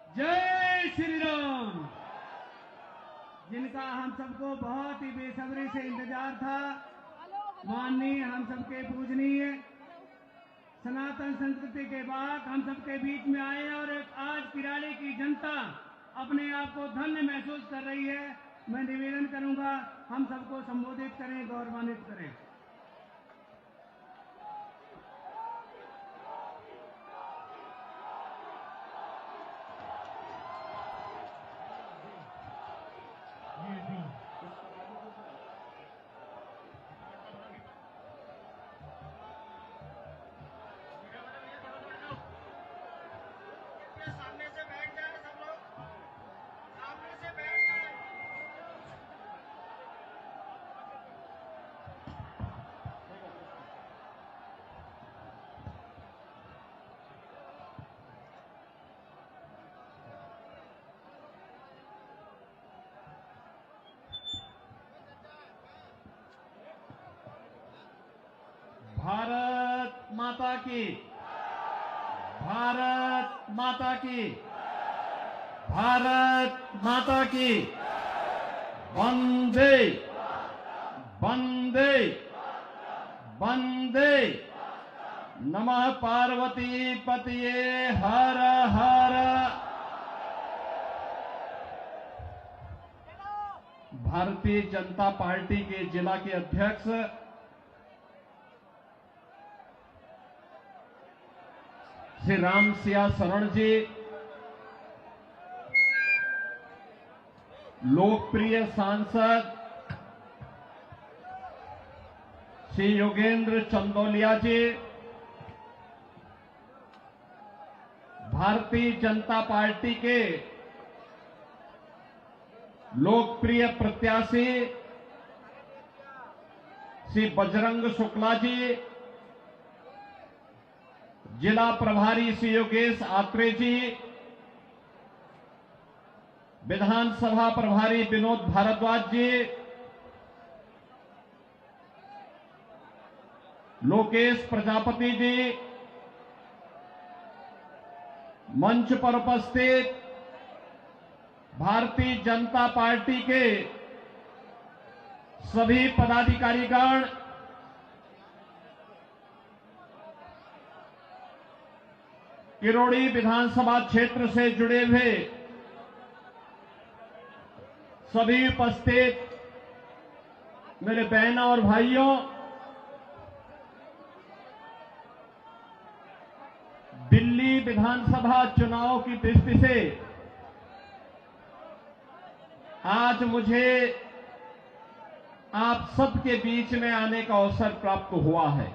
जय श्री राम। जिनका हम सबको बहुत ही बेसब्री से इंतजार था, माननीय हम सबके पूजनीय सनातन संस्कृति के बाद हम सबके बीच में आए और आज किराड़े की जनता अपने आप को धन्य महसूस कर रही है। मैं निवेदन करूंगा हम सबको संबोधित करें, गौरवान्वित करें। सामने से बैठ जाए, सब लोग सामने से बैठ जाए। भारत माता की, भारत माता की, भारत माता की। वंदे वंदे वंदे। नमः पार्वती पतये हर हर। भारतीय जनता पार्टी के जिला के अध्यक्ष श्री राम सिया शरण जी, लोकप्रिय सांसद श्री योगेंद्र चंदौलिया जी, भारतीय जनता पार्टी के लोकप्रिय प्रत्याशी श्री बजरंग शुक्ला जी, जिला प्रभारी श्री योगेश आत्रे जी, विधानसभा प्रभारी विनोद भारद्वाज जी, लोकेश प्रजापति जी, मंच पर उपस्थित भारतीय जनता पार्टी के सभी पदाधिकारीगण, किरोड़ी विधानसभा क्षेत्र से जुड़े हुए सभी उपस्थित मेरे बहनों और भाइयों, दिल्ली विधानसभा चुनाव की दृष्टि से आज मुझे आप सबके बीच में आने का अवसर प्राप्त हुआ है।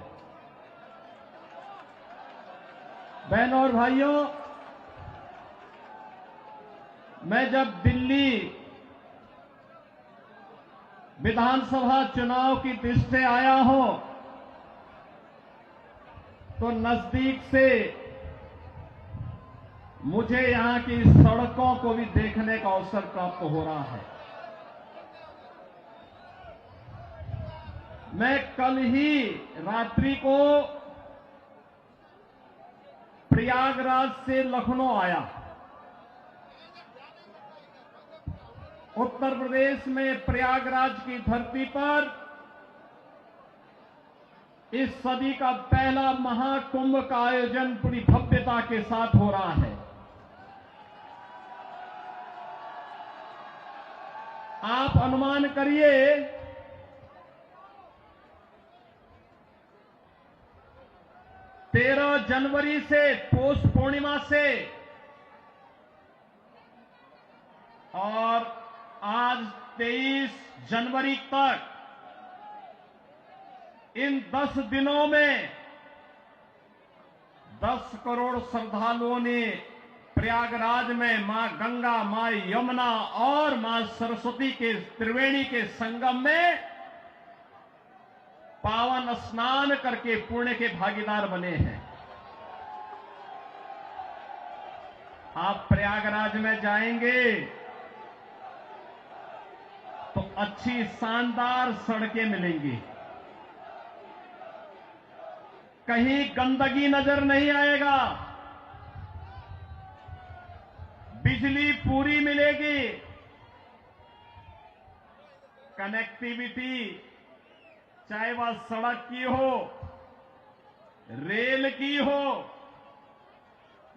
बहनों और भाइयों, मैं जब दिल्ली विधानसभा चुनाव की दृष्टि से आया हूं तो नजदीक से मुझे यहां की सड़कों को भी देखने का अवसर प्राप्त हो रहा है। मैं कल ही रात्रि को प्रयागराज से लखनऊ आया। उत्तर प्रदेश में प्रयागराज की धरती पर इस सदी का पहला महाकुंभ का आयोजन पूरी भव्यता के साथ हो रहा है। आप अनुमान करिए 13 जनवरी से पौष पूर्णिमा से और आज 23 जनवरी तक इन 10 दिनों में 10 करोड़ श्रद्धालुओं ने प्रयागराज में मां गंगा, मां यमुना और मां सरस्वती के त्रिवेणी के संगम में पावन स्नान करके पुण्य के भागीदार बने हैं। आप प्रयागराज में जाएंगे तो अच्छी शानदार सड़कें मिलेंगी, कहीं गंदगी नजर नहीं आएगा। बिजली पूरी मिलेगी, कनेक्टिविटी चाहे वह सड़क की हो, रेल की हो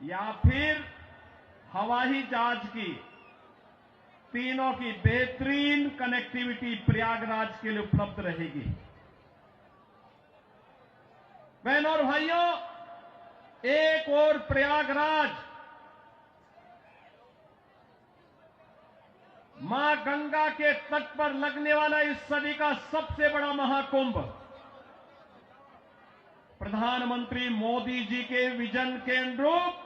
या फिर हवाई जहाज की, तीनों की बेहतरीन कनेक्टिविटी प्रयागराज के लिए उपलब्ध रहेगी। बहनों और भाइयों, एक और प्रयागराज मां गंगा के तट पर लगने वाला इस सदी का सबसे बड़ा महाकुंभ, प्रधानमंत्री मोदी जी के विजन के अनुरूप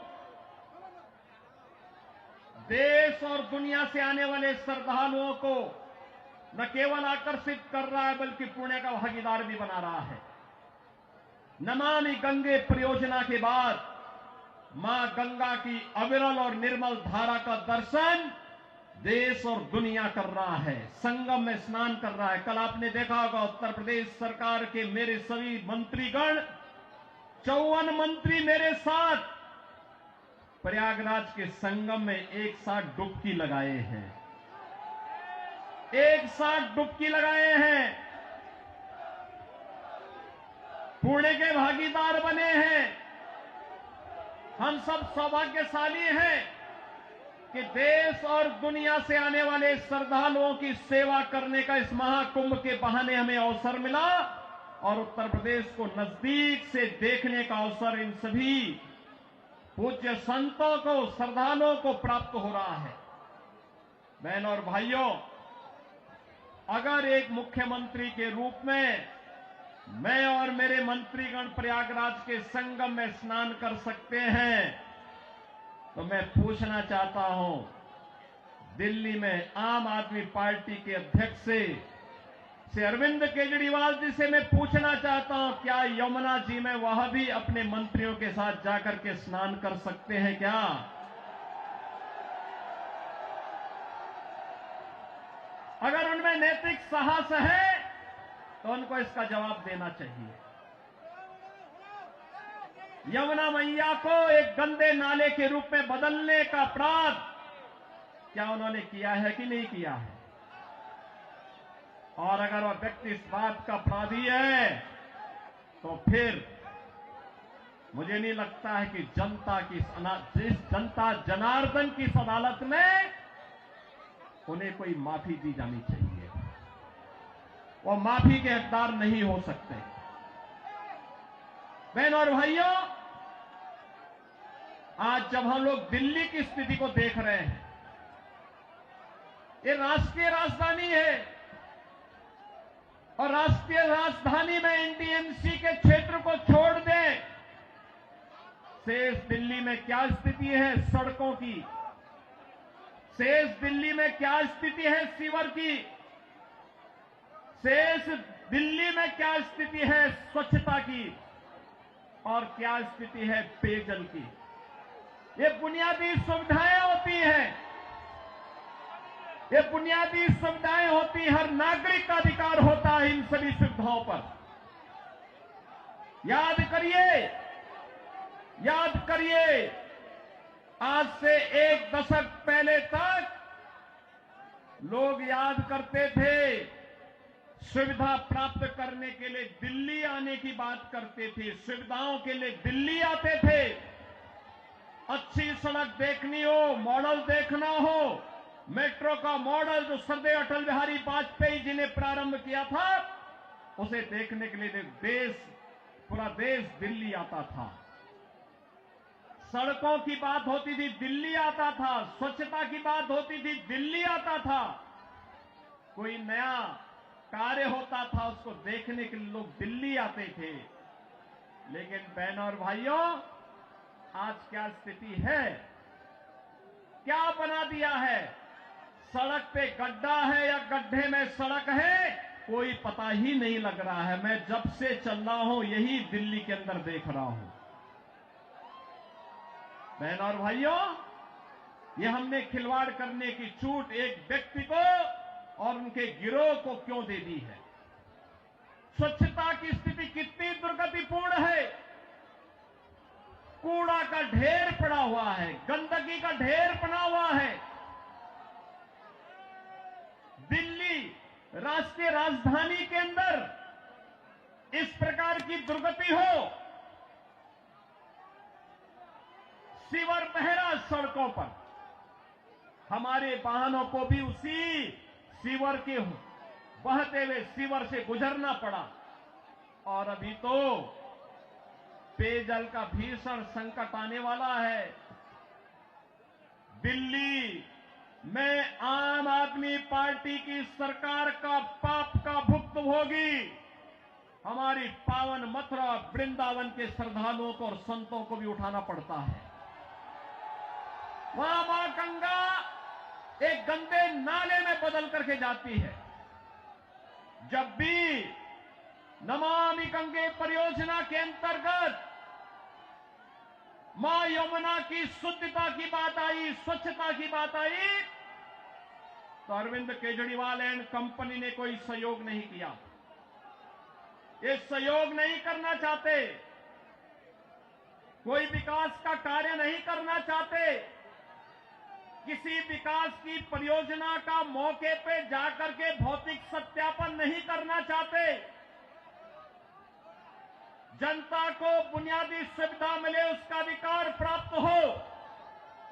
देश और दुनिया से आने वाले श्रद्धालुओं को न केवल आकर्षित कर रहा है बल्कि पुण्य का भागीदार भी बना रहा है। नमामि गंगे परियोजना के बाद मां गंगा की अविरल और निर्मल धारा का दर्शन देश और दुनिया कर रहा है, संगम में स्नान कर रहा है। कल आपने देखा होगा उत्तर प्रदेश सरकार के मेरे सभी मंत्रीगण, 54 मंत्री मेरे साथ प्रयागराज के संगम में एक साथ डुबकी लगाए हैं, एक साथ डुबकी लगाए हैं, पुण्य के भागीदार बने हैं। हम सब सौभाग्यशाली हैं कि देश और दुनिया से आने वाले श्रद्धालुओं की सेवा करने का इस महाकुंभ के बहाने हमें अवसर मिला और उत्तर प्रदेश को नजदीक से देखने का अवसर इन सभी पूज्य संतों को, श्रद्धालुओं को प्राप्त हो रहा है। बहनों और भाइयों, अगर एक मुख्यमंत्री के रूप में मैं और मेरे मंत्रीगण प्रयागराज के संगम में स्नान कर सकते हैं तो मैं पूछना चाहता हूं, दिल्ली में आम आदमी पार्टी के अध्यक्ष से अरविंद केजरीवाल जी से मैं पूछना चाहता हूं, क्या यमुना जी में वह भी अपने मंत्रियों के साथ जाकर के स्नान कर सकते हैं क्या? अगर उनमें नैतिक साहस है तो उनको इसका जवाब देना चाहिए। यमुना मैया को एक गंदे नाले के रूप में बदलने का अपराध क्या उन्होंने किया है कि नहीं किया है? और अगर वह व्यक्ति इस बात का अपराधी है तो फिर मुझे नहीं लगता है कि जिस जनता जनार्दन की इस अदालत में उन्हें कोई माफी दी जानी चाहिए। वो माफी के हकदार नहीं हो सकते। बहनों और भाइयों, आज जब हम लोग दिल्ली की स्थिति को देख रहे हैं, ये राष्ट्रीय राजधानी है और राष्ट्रीय राजधानी में एनडीएमसी के क्षेत्र को छोड़ दें, शेष दिल्ली में क्या स्थिति है सड़कों की, शेष दिल्ली में क्या स्थिति है सीवर की, शेष दिल्ली में क्या स्थिति है स्वच्छता की और क्या स्थिति है पेयजल की। ये बुनियादी सुविधाएं होती हैं, ये बुनियादी सुविधाएं होती, हर नागरिक का अधिकार होता है इन सभी सुविधाओं पर। याद करिए, आज से एक दशक पहले तक लोग याद करते थे, सुविधा प्राप्त करने के लिए दिल्ली आने की बात करते थे, सुविधाओं के लिए दिल्ली आते थे। अच्छी सड़क देखनी हो, मॉडल देखना हो, मेट्रो का मॉडल जो सरदेव अटल बिहारी वाजपेयी जी ने प्रारंभ किया था, उसे देखने के लिए पूरा देश दिल्ली आता था। सड़कों की बात होती थी, दिल्ली आता था। स्वच्छता की बात होती थी, दिल्ली आता था। कोई नया कार्य होता था, उसको देखने के लिए लोग दिल्ली आते थे। लेकिन बहनों और भाइयों, आज क्या स्थिति है, क्या बना दिया है? सड़क पे गड्ढा है या गड्ढे में सड़क है, कोई पता ही नहीं लग रहा है। मैं जब से चल रहा हूं यही दिल्ली के अंदर देख रहा हूं। बहनों और भाइयों, ये हमने खिलवाड़ करने की छूट एक व्यक्ति को और उनके गिरोह को क्यों दे दी है? स्वच्छता की स्थिति कितनी दुर्गतिपूर्ण है। कूड़ा का ढेर पड़ा हुआ है, गंदगी का ढेर पड़ा हुआ है। दिल्ली राष्ट्रीय राजधानी के अंदर इस प्रकार की दुर्गति हो, सीवर बह रहा सड़कों पर, हमारे वाहनों को भी उसी सीवर के बहते हुए सीवर से गुजरना पड़ा। और अभी तो पेयजल का भीषण संकट आने वाला है। दिल्ली में आम आदमी पार्टी की सरकार का पाप का भुक्तभोगी हमारी पावन मथुरा वृंदावन के श्रद्धालुओं को और संतों को भी उठाना पड़ता है। वहां मां गंगा एक गंदे नाले में बदल करके जाती है। जब भी नमामि गंगे परियोजना के अंतर्गत मां यमुना की शुद्धता की बात आई, स्वच्छता की बात आई, तो अरविंद केजरीवाल एंड कंपनी ने कोई सहयोग नहीं किया। ये सहयोग नहीं करना चाहते, कोई विकास का कार्य नहीं करना चाहते, किसी विकास की परियोजना का मौके पे जाकर के भौतिक सत्यापन नहीं करना चाहते, जनता को बुनियादी सुविधा मिले, उसका अधिकार प्राप्त हो,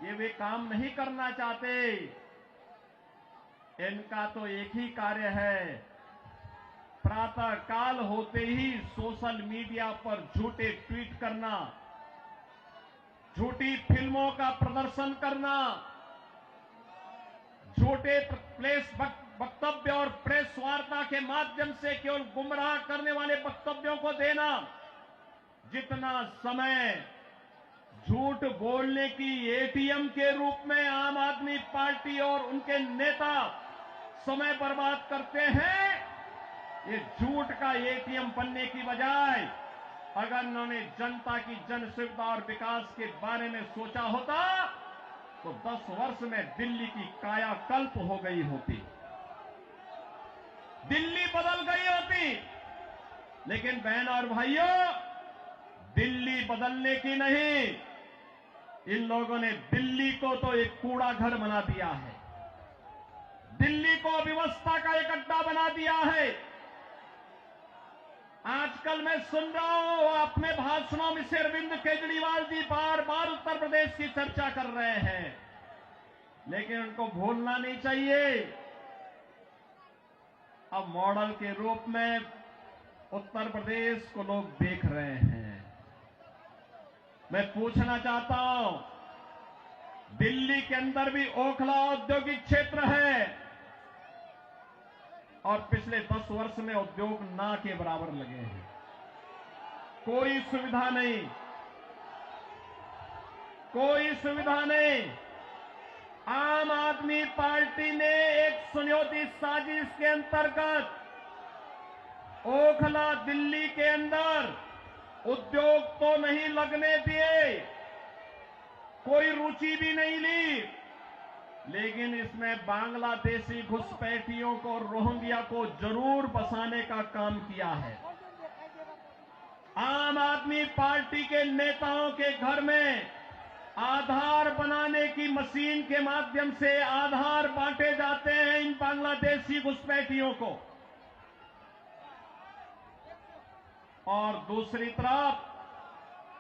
ये वे काम नहीं करना चाहते। इनका तो एक ही कार्य है, प्रातः काल होते ही सोशल मीडिया पर झूठे ट्वीट करना, झूठी फिल्मों का प्रदर्शन करना, झूठे प्रेस वक्तव्य और प्रेस वार्ता के माध्यम से केवल गुमराह करने वाले वक्तव्यों को देना। जितना समय झूठ बोलने की एटीएम के रूप में आम आदमी पार्टी और उनके नेता समय बर्बाद करते हैं, ये झूठ का एटीएम बनने की बजाय अगर उन्होंने जनता की जन सुविधा और विकास के बारे में सोचा होता तो 10 वर्ष में दिल्ली की कायाकल्प हो गई होती, दिल्ली बदल गई होती। लेकिन बहन और भाइयों, दिल्ली बदलने की नहीं, इन लोगों ने दिल्ली को तो एक कूड़ा घर बना दिया है, दिल्ली को अव्यवस्था का एक अड्डा बना दिया है। आजकल मैं सुन रहा हूं अपने भाषणों में से अरविंद केजरीवाल जी बार बार उत्तर प्रदेश की चर्चा कर रहे हैं, लेकिन उनको भूलना नहीं चाहिए अब मॉडल के रूप में उत्तर प्रदेश को लोग देख रहे हैं। मैं पूछना चाहता हूं, दिल्ली के अंदर भी ओखला औद्योगिक क्षेत्र है और पिछले 10 वर्ष में उद्योग ना के बराबर लगे हैं, कोई सुविधा नहीं, कोई सुविधा नहीं। आम आदमी पार्टी ने एक सुनियोजित साजिश के अंतर्गत ओखला दिल्ली के अंदर उद्योग तो नहीं लगने दिए, कोई रुचि भी नहीं ली, लेकिन इसमें बांग्लादेशी घुसपैठियों को, रोहिंग्या को जरूर बसाने का काम किया है। आम आदमी पार्टी के नेताओं के घर में आधार बनाने की मशीन के माध्यम से आधार बांटे जाते हैं इन बांग्लादेशी घुसपैठियों को, और दूसरी तरफ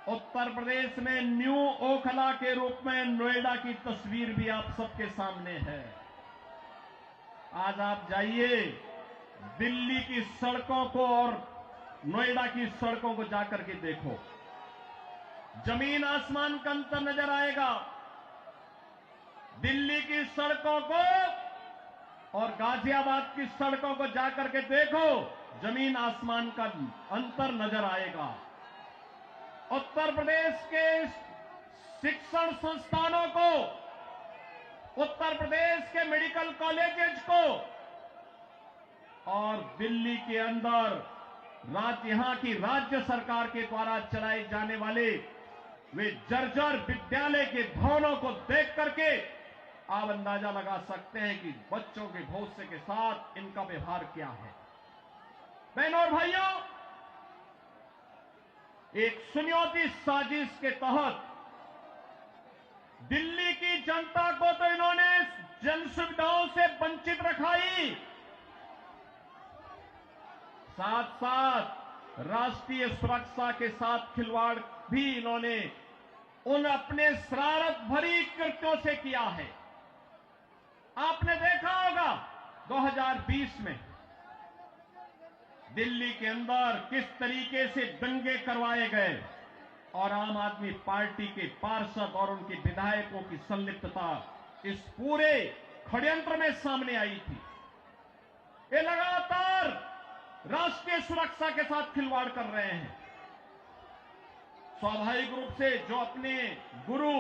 उत्तर प्रदेश में न्यू ओखला के रूप में नोएडा की तस्वीर भी आप सबके सामने है। आज आप जाइए दिल्ली की सड़कों को और नोएडा की सड़कों को जाकर के देखो, जमीन आसमान का अंतर नजर आएगा। दिल्ली की सड़कों को और गाजियाबाद की सड़कों को जाकर के देखो, जमीन आसमान का अंतर नजर आएगा। उत्तर प्रदेश के शिक्षण संस्थानों को, उत्तर प्रदेश के मेडिकल कॉलेजेस को और दिल्ली के अंदर यहां की राज्य सरकार के द्वारा चलाए जाने वाले वे जर्जर विद्यालय के भवनों को देख करके आप अंदाजा लगा सकते हैं कि बच्चों के भविष्य के साथ इनका व्यवहार क्या है। बहनों और भाइयों, एक सुनियोजित साजिश के तहत दिल्ली की जनता को तो इन्होंने जन सुविधाओं से वंचित रखा ही, साथ साथ राष्ट्रीय सुरक्षा के साथ खिलवाड़ भी इन्होंने उन अपने शरारत भरी कृत्यों से किया है। आपने देखा होगा 2020 में दिल्ली के अंदर किस तरीके से दंगे करवाए गए और आम आदमी पार्टी के पार्षद और उनके विधायकों की संलिप्तता इस पूरे षड्यंत्र में सामने आई थी। ये लगातार राष्ट्रीय सुरक्षा के साथ खिलवाड़ कर रहे हैं। स्वाभाविक रूप से जो अपने गुरु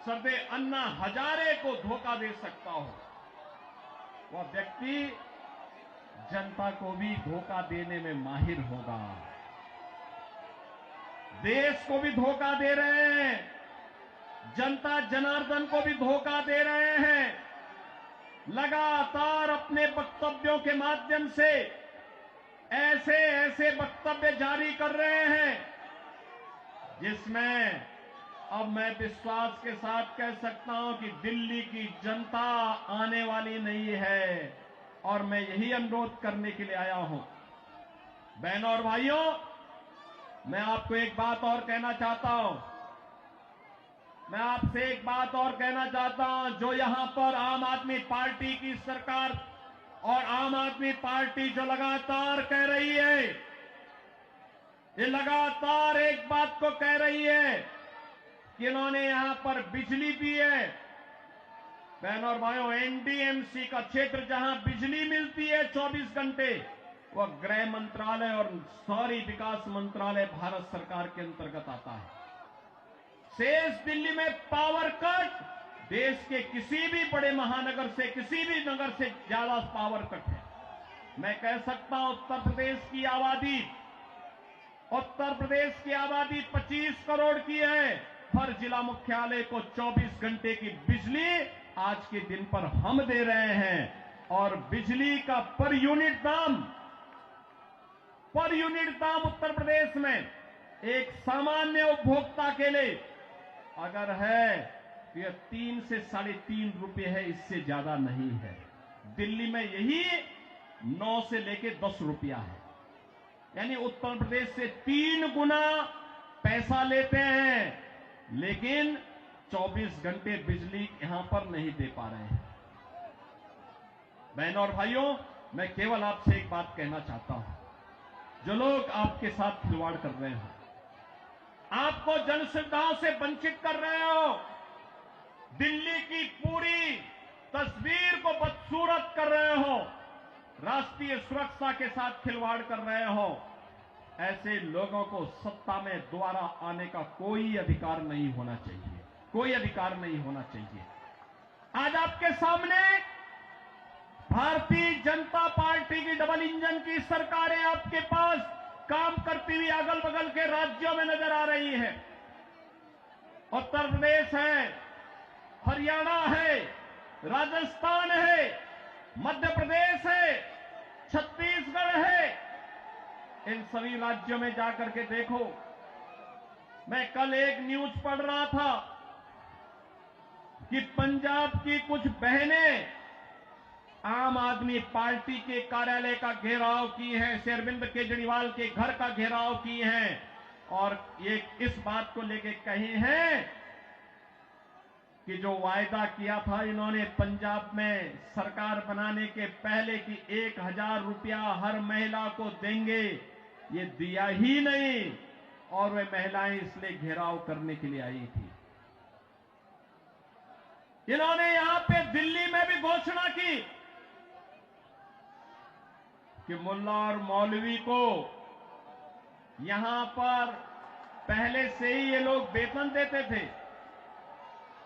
सरदेव अन्ना हजारे को धोखा दे सकता हो, वह व्यक्ति जनता को भी धोखा देने में माहिर होगा। देश को भी धोखा दे रहे हैं, जनता जनार्दन को भी धोखा दे रहे हैं। लगातार अपने वक्तव्यों के माध्यम से ऐसे ऐसे वक्तव्य जारी कर रहे हैं जिसमें अब मैं विश्वास के साथ कह सकता हूं कि दिल्ली की जनता आने वाली नहीं है। और मैं यही अनुरोध करने के लिए आया हूं। बहनों और भाइयों, मैं आपको एक बात और कहना चाहता हूं। मैं आपसे एक बात और कहना चाहता हूं। जो यहां पर आम आदमी पार्टी की सरकार और आम आदमी पार्टी जो लगातार कह रही है, ये लगातार एक बात को कह रही है कि इन्होंने यहां पर बिजली दी है। बहनों और भाइयों, एनडीएमसी का क्षेत्र जहां बिजली मिलती है 24 घंटे, वह गृह मंत्रालय और शहरी विकास मंत्रालय भारत सरकार के अंतर्गत आता है। शेष दिल्ली में पावर कट देश के किसी भी बड़े महानगर से, किसी भी नगर से ज्यादा पावर कट है। मैं कह सकता हूं उत्तर प्रदेश की आबादी 25 करोड़ की है। हर जिला मुख्यालय को 24 घंटे की बिजली आज के दिन पर हम दे रहे हैं। और बिजली का पर यूनिट दाम उत्तर प्रदेश में एक सामान्य उपभोक्ता के लिए अगर है तो यह 3 से 3.5 रुपए है, इससे ज्यादा नहीं है। दिल्ली में यही 9 से लेके 10 रुपया है। यानी उत्तर प्रदेश से 3 गुना पैसा लेते हैं, लेकिन 24 घंटे बिजली यहां पर नहीं दे पा रहे हैं। बहनों और भाइयों, मैं केवल आपसे एक बात कहना चाहता हूं। जो लोग आपके साथ खिलवाड़ कर रहे हो, आपको जन सुविधाओं से वंचित कर रहे हो, दिल्ली की पूरी तस्वीर को बदसूरत कर रहे हो, राष्ट्रीय सुरक्षा के साथ खिलवाड़ कर रहे हो, ऐसे लोगों को सत्ता में दोबारा आने का कोई अधिकार नहीं होना चाहिए। कोई अधिकार नहीं होना चाहिए। आज आपके सामने भारतीय जनता पार्टी की डबल इंजन की सरकारें आपके पास काम करती हुई अगल बगल के राज्यों में नजर आ रही है। उत्तर प्रदेश है, हरियाणा है, राजस्थान है, मध्य प्रदेश है, छत्तीसगढ़ है। इन सभी राज्यों में जाकर के देखो। मैं कल एक न्यूज पढ़ रहा था कि पंजाब की कुछ बहनें आम आदमी पार्टी के कार्यालय का घेराव की हैं, श्री अरविंद केजरीवाल के घर का घेराव की हैं और ये इस बात को लेके कही हैं कि जो वायदा किया था इन्होंने पंजाब में सरकार बनाने के पहले कि 1000 रुपया हर महिला को देंगे, ये दिया ही नहीं और वे महिलाएं इसलिए घेराव करने के लिए आई थी। इन्होंने यहां पे दिल्ली में भी घोषणा की कि मुल्ला और मौलवी को यहां पर पहले से ही ये लोग वेतन देते थे।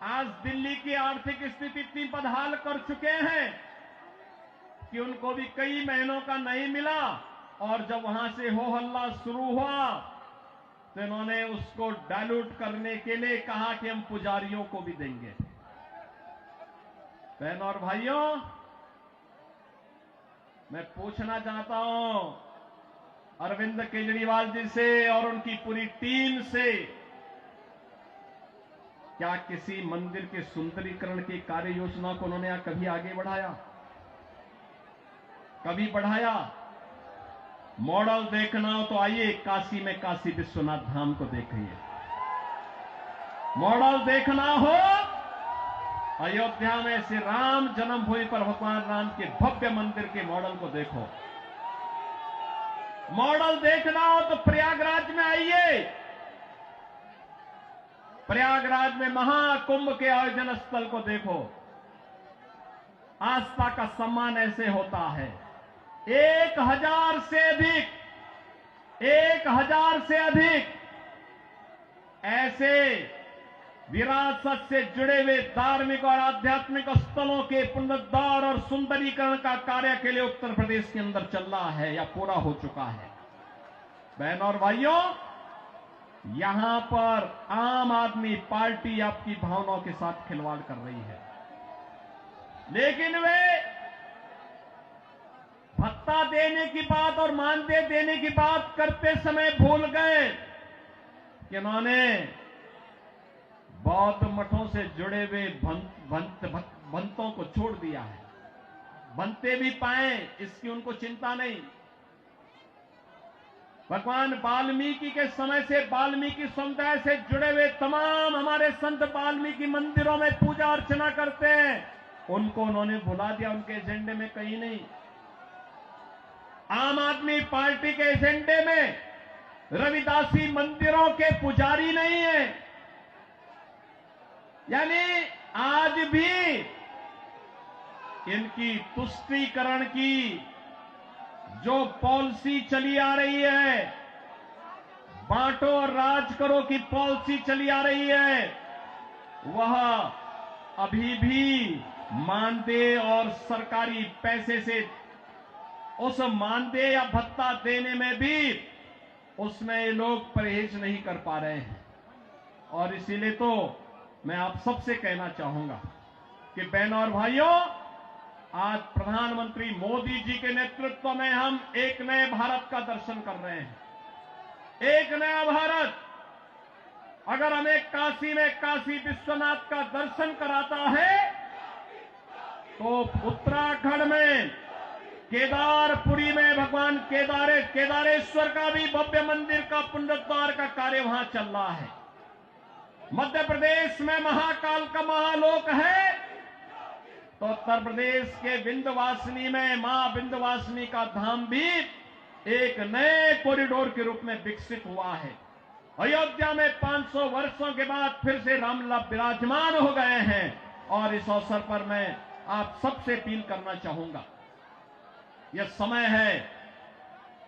आज दिल्ली की आर्थिक स्थिति इतनी बदहाल कर चुके हैं कि उनको भी कई महीनों का नहीं मिला और जब वहां से हो हल्ला शुरू हुआ तो इन्होंने उसको डाइल्यूट करने के लिए कहा कि हम पुजारियों को भी देंगे। बहनों और भाइयों, मैं पूछना चाहता हूं, अरविंद केजरीवाल जी से और उनकी पूरी टीम से क्या किसी मंदिर के सुंदरीकरण की कार्य योजना को उन्होंने कभी आगे बढ़ाया? कभी बढ़ाया? मॉडल देखना हो तो आइए काशी में काशी विश्वनाथ धाम को देखिए। मॉडल देखना हो अयोध्या में श्री राम जन्मभूमि पर भगवान राम के भव्य मंदिर के मॉडल को देखो। मॉडल देखना हो तो प्रयागराज में आइए। प्रयागराज में महाकुंभ के आयोजन स्थल को देखो। आस्था का सम्मान ऐसे होता है। 1000 से अधिक ऐसे विरासत से जुड़े हुए धार्मिक और आध्यात्मिक स्थलों के पुनरुद्धार और सुंदरीकरण का कार्य के लिए उत्तर प्रदेश के अंदर चल रहा है या पूरा हो चुका है। बहनों और भाइयों, यहां पर आम आदमी पार्टी आपकी भावनाओं के साथ खिलवाड़ कर रही है, लेकिन वे भत्ता देने की बात और मानदेय देने की बात करते समय भूल गए कि उन्होंने बौद्ध मठों से जुड़े हुए भंतों को छोड़ दिया है। बनते भी पाए इसकी उनको चिंता नहीं। भगवान वाल्मीकि के समय से वाल्मीकि समुदाय से जुड़े हुए तमाम हमारे संत वाल्मीकि मंदिरों में पूजा अर्चना करते हैं, उनको उन्होंने भुला दिया। उनके एजेंडे में कहीं नहीं। आम आदमी पार्टी के एजेंडे में रविदासी मंदिरों के पुजारी नहीं है। यानी आज भी इनकी तुष्टीकरण की जो पॉलिसी चली आ रही है, बांटो और राज करो की पॉलिसी चली आ रही है, वह अभी भी मानदेय और सरकारी पैसे से उस मानदेय या भत्ता देने में भी उसमें ये लोग परहेज नहीं कर पा रहे हैं। और इसीलिए तो मैं आप सबसे कहना चाहूंगा कि बहनों और भाइयों, आज प्रधानमंत्री मोदी जी के नेतृत्व में हम एक नए भारत का दर्शन कर रहे हैं। एक नया भारत। अगर हमें काशी में काशी विश्वनाथ का दर्शन कराता है तो उत्तराखंड में केदारपुरी में भगवान केदारेश्वर का भी भव्य मंदिर का पुनरुद्धार का कार्य वहां चल रहा है। मध्य प्रदेश में महाकाल का महालोक है तो उत्तर प्रदेश के विंध्यवासिनी में मां विंध्यवासिनी का धाम भी एक नए कॉरिडोर के रूप में विकसित हुआ है। अयोध्या में 500 वर्षों के बाद फिर से रामलला विराजमान हो गए हैं। और इस अवसर पर मैं आप सबसे अपील करना चाहूंगा, यह समय है,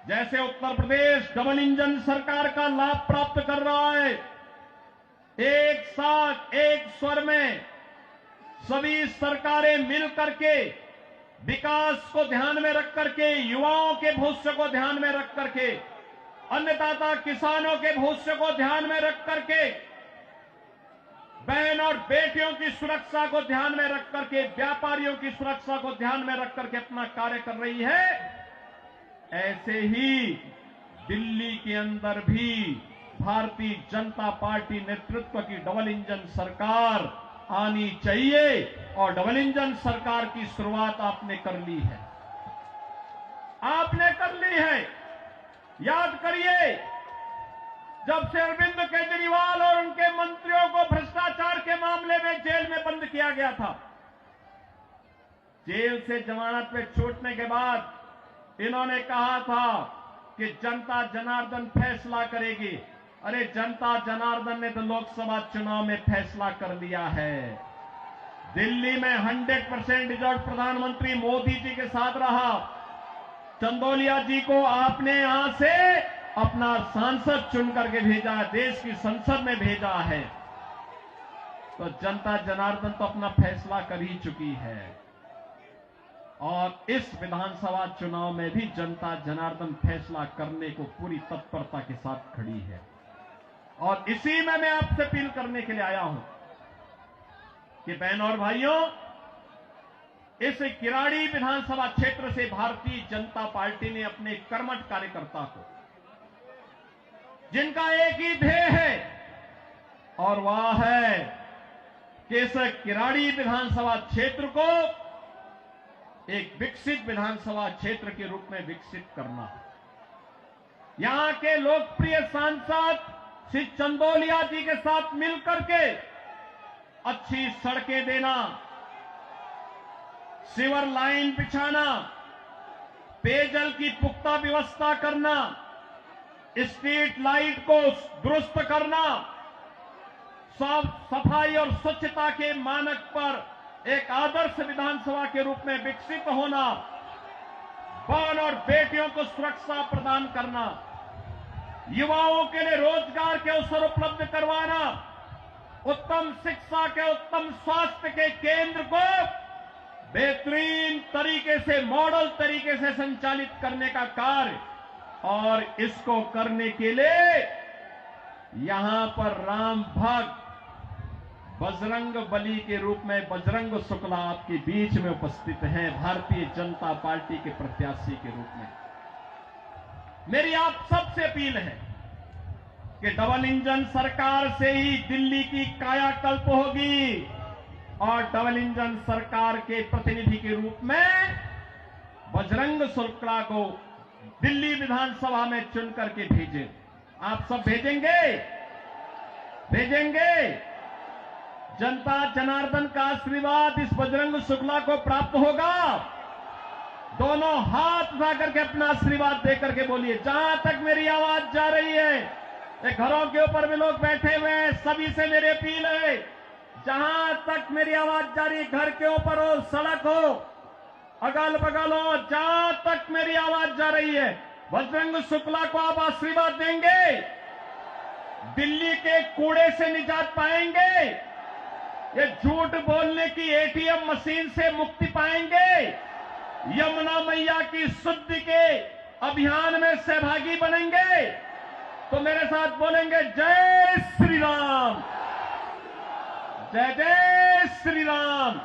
जैसे उत्तर प्रदेश डबल इंजन सरकार का लाभ प्राप्त कर रहा है, एक साथ एक स्वर में सभी सरकारें मिल करके विकास को ध्यान में रख करके, युवाओं के भविष्य को ध्यान में रख करके, अन्नदाता किसानों के भविष्य को ध्यान में रख करके, बहन और बेटियों की सुरक्षा को ध्यान में रख करके, व्यापारियों की सुरक्षा को ध्यान में रख करके अपना कार्य कर रही है। ऐसे ही दिल्ली के अंदर भी भारतीय जनता पार्टी नेतृत्व की डबल इंजन सरकार आनी चाहिए और डबल इंजन सरकार की शुरुआत आपने कर ली है। आपने कर ली है। याद करिए, जब से अरविंद केजरीवाल और उनके मंत्रियों को भ्रष्टाचार के मामले में जेल में बंद किया गया था, जेल से जमानत पे छूटने के बाद इन्होंने कहा था कि जनता जनार्दन फैसला करेगी। अरे जनता जनार्दन ने तो लोकसभा चुनाव में फैसला कर लिया है। दिल्ली में 100% रिजल्ट प्रधानमंत्री मोदी जी के साथ रहा। चंदौलिया जी को आपने यहां से अपना सांसद चुन करके भेजा, देश की संसद में भेजा है, तो जनता जनार्दन तो अपना फैसला कर ही चुकी है। और इस विधानसभा चुनाव में भी जनता जनार्दन फैसला करने को पूरी तत्परता के साथ खड़ी है। और इसी में मैं आपसे अपील करने के लिए आया हूं कि बहनों और भाइयों, इस किराड़ी विधानसभा क्षेत्र से भारतीय जनता पार्टी ने अपने कर्मठ कार्यकर्ता को जिनका एक ही ध्येय है और वह है कि इस किराड़ी विधानसभा क्षेत्र को एक विकसित विधानसभा क्षेत्र के रूप में विकसित करना। यहां के लोकप्रिय सांसद श्री चंदोलिया जी के साथ मिलकर के अच्छी सड़कें देना, सीवर लाइन बिछाना, पेयजल की पुख्ता व्यवस्था करना, स्ट्रीट लाइट को दुरुस्त करना, साफ सफाई और स्वच्छता के मानक पर एक आदर्श विधानसभा के रूप में विकसित होना, बहन और बेटियों को सुरक्षा प्रदान करना, युवाओं के लिए रोजगार के अवसर उपलब्ध करवाना, उत्तम शिक्षा के, उत्तम स्वास्थ्य के केंद्र को बेहतरीन तरीके से, मॉडल तरीके से संचालित करने का कार्य, और इसको करने के लिए यहां पर राम भक्त बजरंग बली के रूप में बजरंग शुक्ला आपके बीच में उपस्थित हैं, भारतीय जनता पार्टी के प्रत्याशी के रूप में। मेरी आप सबसे अपील है कि डबल इंजन सरकार से ही दिल्ली की कायाकल्प होगी और डबल इंजन सरकार के प्रतिनिधि के रूप में बजरंग शुक्ला को दिल्ली विधानसभा में चुन करके भेजें। आप सब भेजेंगे? भेजेंगे? जनता जनार्दन का आशीर्वाद इस बजरंग शुक्ला को प्राप्त होगा? दोनों हाथ उठा करके अपना आशीर्वाद देकर के बोलिए। जहां तक मेरी आवाज जा रही है, ये घरों के ऊपर भी लोग बैठे हुए हैं, सभी से मेरी अपील है, जहां तक मेरी आवाज जा रही है, घर के ऊपर हो, सड़क हो, अगल बगल हो, जहां तक मेरी आवाज जा रही है, बजरंग शुक्ला को आप आशीर्वाद देंगे? दिल्ली के कूड़े से निजात पाएंगे? ये झूठ बोलने की एटीएम मशीन से मुक्ति पाएंगे? यमुना मैया की शुद्धि के अभियान में सहभागी बनेंगे? तो मेरे साथ बोलेंगे जय श्री राम, जय जय श्री राम।